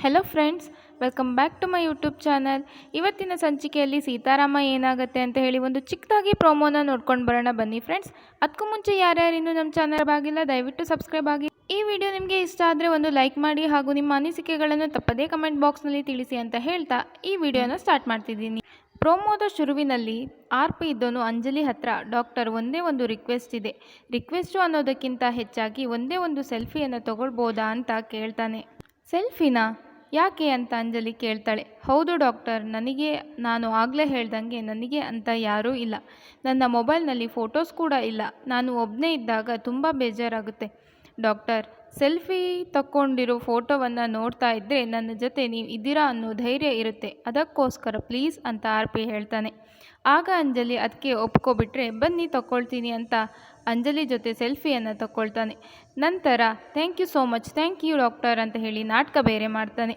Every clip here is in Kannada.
Hello friends, welcome back to my YouTube channel. ಇವತ್ತಿನ ಸಂಚಿಕೆಯಲ್ಲಿ ಸೀತಾರಾಮ ಏನಾಗುತ್ತೆ ಅಂತ ಹೇಳಿ ಒಂದು ಚಿಕ್ಕದಾಗಿ ಪ್ರೋಮೋನ ನೋಡ್ಕೊಂಡು ಬರೋಣ ಬನ್ನಿ ಫ್ರೆಂಡ್ಸ್. ಅದಕ್ಕೂ ಮುಂಚೆ ಯಾರ್ಯಾರು ಇನ್ನೂ ನಮ್ಮ ಚಾನಲ್ ಆಗಿಲ್ಲ ದಯವಿಟ್ಟು ಸಬ್ಸ್ಕ್ರೈಬ್ ಆಗಿ. ಈ ವಿಡಿಯೋ ನಿಮಗೆ ಇಷ್ಟ ಆದರೆ ಒಂದು ಲೈಕ್ ಮಾಡಿ ಹಾಗೂ ನಿಮ್ಮ ಅನಿಸಿಕೆಗಳನ್ನು ತಪ್ಪದೇ ಕಮೆಂಟ್ ಬಾಕ್ಸ್ನಲ್ಲಿ ತಿಳಿಸಿ ಅಂತ ಹೇಳ್ತಾ ಈ ವಿಡಿಯೋನ ಸ್ಟಾರ್ಟ್ ಮಾಡ್ತಿದ್ದೀನಿ. ಪ್ರೋಮೋದ ಶುರುವಿನಲ್ಲಿ RP ಇದ್ದೋನು ಅಂಜಲಿ ಹತ್ರ ಡಾಕ್ಟರ್ ಒಂದೇ ಒಂದು ರಿಕ್ವೆಸ್ಟ್ ಇದೆ, ರಿಕ್ವೆಸ್ಟು ಅನ್ನೋದಕ್ಕಿಂತ ಹೆಚ್ಚಾಗಿ ಒಂದೇ ಒಂದು ಸೆಲ್ಫಿಯನ್ನು ತಗೊಳ್ಬೋದಾ ಅಂತ ಕೇಳ್ತಾನೆ. ಸೆಲ್ಫಿನಾ ಯಾಕೆ ಅಂತ ಅಂಜಲಿ ಕೇಳ್ತಾಳೆ. ಹೌದು ಡಾಕ್ಟರ್, ನಾನು ಆಗಲೇ ಹೇಳ್ದಂಗೆ ನನಗೆ ಅಂತ ಯಾರೂ ಇಲ್ಲ, ನನ್ನ ಮೊಬೈಲ್ನಲ್ಲಿ ಫೋಟೋಸ್ ಕೂಡ ಇಲ್ಲ, ನಾನು ಒಬ್ಬನೇ ಇದ್ದಾಗ ತುಂಬ ಬೇಜಾರಾಗುತ್ತೆ ಡಾಕ್ಟರ್. ಸೆಲ್ಫಿ ತಕ್ಕೊಂಡಿರೋ ಫೋಟೋವನ್ನು ನೋಡ್ತಾ ಇದ್ದರೆ ನನ್ನ ಜೊತೆ ನೀವು ಇದ್ದೀರಾ ಅನ್ನೋ ಧೈರ್ಯ ಇರುತ್ತೆ, ಅದಕ್ಕೋಸ್ಕರ ಪ್ಲೀಸ್ ಅಂತ RP ಹೇಳ್ತಾನೆ. ಆಗ ಅಂಜಲಿ ಅದಕ್ಕೆ ಒಪ್ಕೊಬಿಟ್ರೆ ಬನ್ನಿ ತಗೊಳ್ತೀನಿ ಅಂತ ಅಂಜಲಿ ಜೊತೆ ಸೆಲ್ಫಿಯನ್ನು ತಗೊಳ್ತಾನೆ. ನಂತರ thank you so much, thank you doctor ಅಂತ ಹೇಳಿ ನಾಟಕ ಬೇರೆ ಮಾಡ್ತಾನೆ.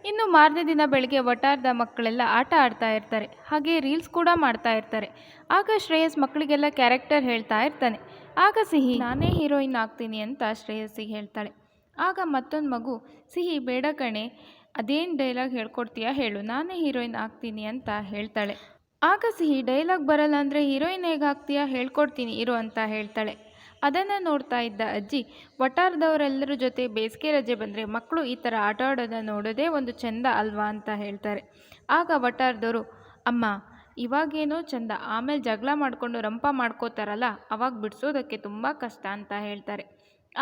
ಇನ್ನು ಮಾರನೇ ದಿನ ಬೆಳಗ್ಗೆ ವಟಾರದ ಮಕ್ಕಳೆಲ್ಲ ಆಟ ಆಡ್ತಾ ಇರ್ತಾರೆ, ಹಾಗೆ ರೀಲ್ಸ್ ಕೂಡ ಮಾಡ್ತಾ ಇರ್ತಾರೆ. ಆಗ ಶ್ರೇಯಸ್ ಮಕ್ಕಳಿಗೆಲ್ಲ ಕ್ಯಾರೆಕ್ಟರ್ ಹೇಳ್ತಾ ಇರ್ತಾನೆ. ಆಗ ಸಿಹಿ ನಾನೇ ಹೀರೋಯಿನ್ ಆಗ್ತೀನಿ ಅಂತ ಶ್ರೇಯಸ್ಸಿಗೆ ಹೇಳ್ತಾಳೆ. ಆಗ ಮತ್ತೊಂದು ಮಗು, ಸಿಹಿ ಬೇಡ ಕಣೆ, ಅದೇನು ಡೈಲಾಗ್ ಹೇಳ್ಕೊಡ್ತೀಯಾ ಹೇಳು, ನಾನೇ ಹೀರೋಯಿನ್ ಆಗ್ತೀನಿ ಅಂತ ಹೇಳ್ತಾಳೆ. ಆಗ ಸಿಹಿ ಡೈಲಾಗ್ ಬರಲ್ಲ ಅಂದರೆ ಹೀರೋಯಿನ್ ಹೇಗೆ ಆಗ್ತೀಯಾ, ಹೇಳ್ಕೊಡ್ತೀನಿ ಇರು ಅಂತ ಹೇಳ್ತಾಳೆ. ಅದನ್ನು ನೋಡ್ತಾ ಇದ್ದ ಅಜ್ಜಿ, ವಟಾರದವರೆಲ್ಲರ ಜೊತೆ ಬೇಸಿಗೆ ರಜೆ ಬಂದರೆ ಮಕ್ಕಳು ಈ ಥರ ಆಟ ಆಡೋದನ್ನು ನೋಡೋದೇ ಒಂದು ಚೆಂದ ಅಲ್ವಾ ಅಂತ ಹೇಳ್ತಾರೆ. ಆಗ ವಟಾರದವರು, ಅಮ್ಮ ಇವಾಗೇನೋ ಚೆಂದ, ಆಮೇಲೆ ಜಗಳ ಮಾಡಿಕೊಂಡು ರಂಪ ಮಾಡ್ಕೋತಾರಲ್ಲ ಅವಾಗ ಬಿಡಿಸೋದಕ್ಕೆ ತುಂಬ ಕಷ್ಟ ಅಂತ ಹೇಳ್ತಾರೆ.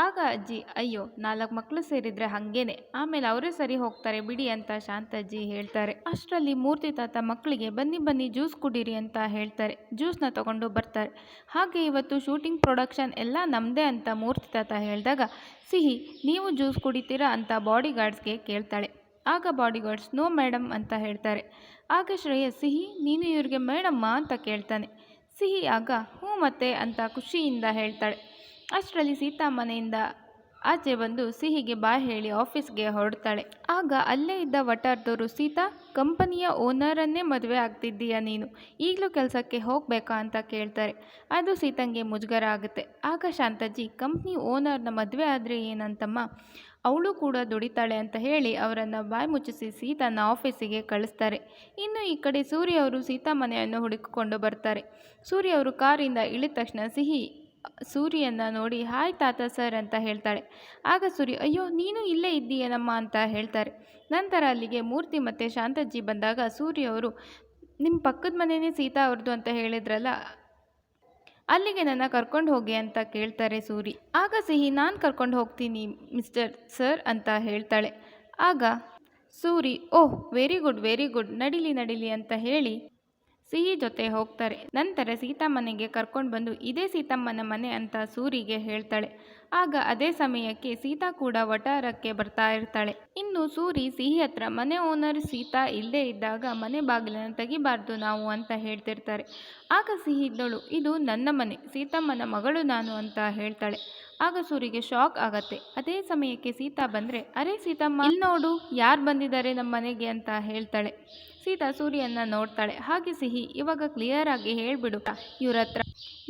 ಆಗ ಅಜ್ಜಿ, ಅಯ್ಯೋ 4 ಮಕ್ಕಳು ಸೇರಿದರೆ ಹಾಗೇನೆ, ಆಮೇಲೆ ಅವರೇ ಸರಿ ಹೋಗ್ತಾರೆ ಬಿಡಿ ಅಂತ ಶಾಂತಜ್ಜಿ ಹೇಳ್ತಾರೆ. ಅಷ್ಟರಲ್ಲಿ ಮೂರ್ತಿ ತಾತ ಮಕ್ಕಳಿಗೆ ಬನ್ನಿ ಬನ್ನಿ ಜ್ಯೂಸ್ ಕುಡೀರಿ ಅಂತ ಹೇಳ್ತಾರೆ. ಜ್ಯೂಸ್ನ ತಗೊಂಡು ಬರ್ತಾರೆ. ಹಾಗೆ ಇವತ್ತು ಶೂಟಿಂಗ್ ಪ್ರೊಡಕ್ಷನ್ ಎಲ್ಲ ನಮ್ಮದೇ ಅಂತ ಮೂರ್ತಿ ತಾತ ಹೇಳಿದಾಗ ಸಿಹಿ ನೀವು ಜ್ಯೂಸ್ ಕುಡಿತೀರಾ ಅಂತ ಬಾಡಿಗಾರ್ಡ್ಸ್ಗೆ ಕೇಳ್ತಾಳೆ. ಆಗ ಬಾಡಿಗಾರ್ಡ್ಸ್ ನೋ ಮೇಡಮ್ ಅಂತ ಹೇಳ್ತಾರೆ. ಆಗ ಶ್ರೇಯಸ್, ಸಿಹಿ ನೀನು ಇವ್ರಿಗೆ ಮೇಡಮ್ಮ ಅಂತ ಕೇಳ್ತಾನೆ. ಸಿಹಿ ಆಗ ಹ್ಞೂ ಮತ್ತೆ ಅಂತ ಖುಷಿಯಿಂದ ಹೇಳ್ತಾಳೆ. ಅಷ್ಟರಲ್ಲಿ ಸೀತಾ ಮನೆಯಿಂದ ಆಚೆ ಬಂದು ಸಿಹಿಗೆ ಬಾಯ್ ಹೇಳಿ ಆಫೀಸ್ಗೆ ಹೊರಡ್ತಾಳೆ. ಆಗ ಅಲ್ಲೇ ಇದ್ದ ವಟಾರದವರು, ಸೀತಾ ಕಂಪನಿಯ ಓನರನ್ನೇ ಮದುವೆ ಆಗ್ತಿದ್ದೀಯಾ ನೀನು, ಈಗಲೂ ಕೆಲಸಕ್ಕೆ ಹೋಗಬೇಕಾ ಅಂತ ಕೇಳ್ತಾರೆ. ಅದು ಸೀತಂಗೆ ಮುಜುಗರ ಆಗುತ್ತೆ. ಆಗ ಶಾಂತಜ್ಜಿ, ಕಂಪ್ನಿ ಓನರ್ನ ಮದುವೆ ಆದರೆ ಏನಂತಮ್ಮ, ಅವಳು ಕೂಡ ದುಡಿತಾಳೆ ಅಂತ ಹೇಳಿ ಅವರನ್ನು ಬಾಯಿ ಮುಚ್ಚಿಸಿ ಸೀತನ ಆಫೀಸಿಗೆ ಕಳಿಸ್ತಾರೆ. ಇನ್ನು ಈ ಕಡೆ ಸೂರ್ಯ ಅವರು ಸೀತಾ ಮನೆಯನ್ನು ಹುಡುಕಿಕೊಂಡು ಬರ್ತಾರೆ. ಸೂರ್ಯ ಅವರು ಕಾರಿಂದ ಇಳಿದ ತಕ್ಷಣ ಸಿಹಿ ಸೂರ್ಯನ ನೋಡಿ ಹಾಯ್ ತಾತ ಸರ್ ಅಂತ ಹೇಳ್ತಾಳೆ. ಆಗ ಸೂರ್ಯ, ಅಯ್ಯೋ ನೀನು ಇಲ್ಲೇ ಇದ್ದೀಯೇನಮ್ಮ ಅಂತ ಹೇಳ್ತಾರೆ. ನಂತರ ಅಲ್ಲಿಗೆ ಮೂರ್ತಿ ಮತ್ತು ಶಾಂತಜ್ಜಿ ಬಂದಾಗ ಸೂರ್ಯ ಅವರು, ನಿಮ್ಮ ಪಕ್ಕದ ಮನೆಯೇ ಸೀತಾ ಅವ್ರದ್ದು ಅಂತ ಹೇಳಿದ್ರಲ್ಲ, ಅಲ್ಲಿಗೆ ನನ್ನ ಕರ್ಕೊಂಡು ಹೋಗಿ ಅಂತ ಕೇಳ್ತಾರೆ ಸೂರಿ. ಆಗ ಸಿಹಿ, ನಾನು ಕರ್ಕೊಂಡು ಹೋಗ್ತೀನಿ ಮಿಸ್ಟರ್ ಸರ್ ಅಂತ ಹೇಳ್ತಾಳೆ. ಆಗ ಸೂರಿ, ಓಹ್ ವೆರಿ ಗುಡ್ ನಡೀಲಿ ಅಂತ ಹೇಳಿ ಸಿಹಿ ಜೊತೆ ಹೋಗ್ತಾರೆ. ನಂತರ ಸೀತಾ ಮನೆಗೆ ಕರ್ಕೊಂಡು ಬಂದು ಇದೇ ಸೀತಮ್ಮನ ಮನೆ ಅಂತ ಸೂರಿಗೆ ಹೇಳ್ತಾಳೆ. ಆಗ ಅದೇ ಸಮಯಕ್ಕೆ ಸೀತಾ ಕೂಡ ವಟಾರಕ್ಕೆ ಬರ್ತಾ ಇರ್ತಾಳೆ. ಇನ್ನು ಸೂರಿ ಸಿಹಿ ಹತ್ರ ಮನೆ ಓನರ್ ಸೀತಾ ಇಲ್ಲೇ ಇದ್ದಾಗ ಮನೆ ಬಾಗಿಲನ್ನು ತೆಗಿಬಾರ್ದು ನಾವು ಅಂತ ಹೇಳ್ತಿರ್ತಾರೆ. ಆಗ ಸಿಹಿ ಇದ್ದಳು, ಇದು ನನ್ನ ಮನೆ, ಸೀತಮ್ಮನ ಮಗಳು ನಾನು ಅಂತ ಹೇಳ್ತಾಳೆ. ಆಗ ಸೂರಿಗೆ ಶಾಕ್ ಆಗತ್ತೆ. ಅದೇ ಸಮಯಕ್ಕೆ ಸೀತಾ ಬಂದರೆ, ಅರೆ ಸೀತಮ್ಮ ಇಲ್ಲಿ ನೋಡು ಯಾರು ಬಂದಿದ್ದಾರೆ ನಮ್ಮ ಮನೆಗೆ ಅಂತ ಹೇಳ್ತಾಳೆ. ಸೀತಾ ಸೂರ್ಯನ ನೋಡ್ತಾಳೆ. ಹಾಗೆ ಸಿಹಿ, ಇವಾಗ ಕ್ಲಿಯರ್ ಆಗಿ ಹೇಳ್ಬಿಡು ಇವ್ರ ಹತ್ರ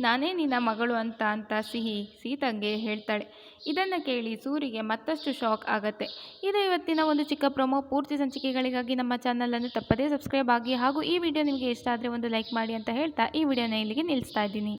ನಾನೇ ನಿನ್ನ ಮಗಳು ಅಂತ ಸಿಹಿ ಸೀತಂಗೆ ಹೇಳ್ತಾಳೆ. ಇದನ್ನು ಕೇಳಿ ಸೂರಿಗೆ ಮತ್ತಷ್ಟು ಶಾಕ್ ಆಗತ್ತೆ. ಇದು ಇವತ್ತಿನ ಒಂದು ಚಿಕ್ಕ ಪ್ರೊಮೋ. ಪೂರ್ತಿ ಸಂಚಿಕೆಗಳಿಗಾಗಿ ನಮ್ಮ ಚಾನಲನ್ನು ತಪ್ಪದೇ ಸಬ್ಸ್ಕ್ರೈಬ್ ಆಗಿ ಹಾಗೂ ಈ ವಿಡಿಯೋ ನಿಮಗೆ ಇಷ್ಟ ಆದರೆ ಒಂದು ಲೈಕ್ ಮಾಡಿ ಅಂತ ಹೇಳ್ತಾ ಈ ವಿಡಿಯೋನ ಇಲ್ಲಿಗೆ ನಿಲ್ಲಿಸ್ತಾ ಇದ್ದೀನಿ.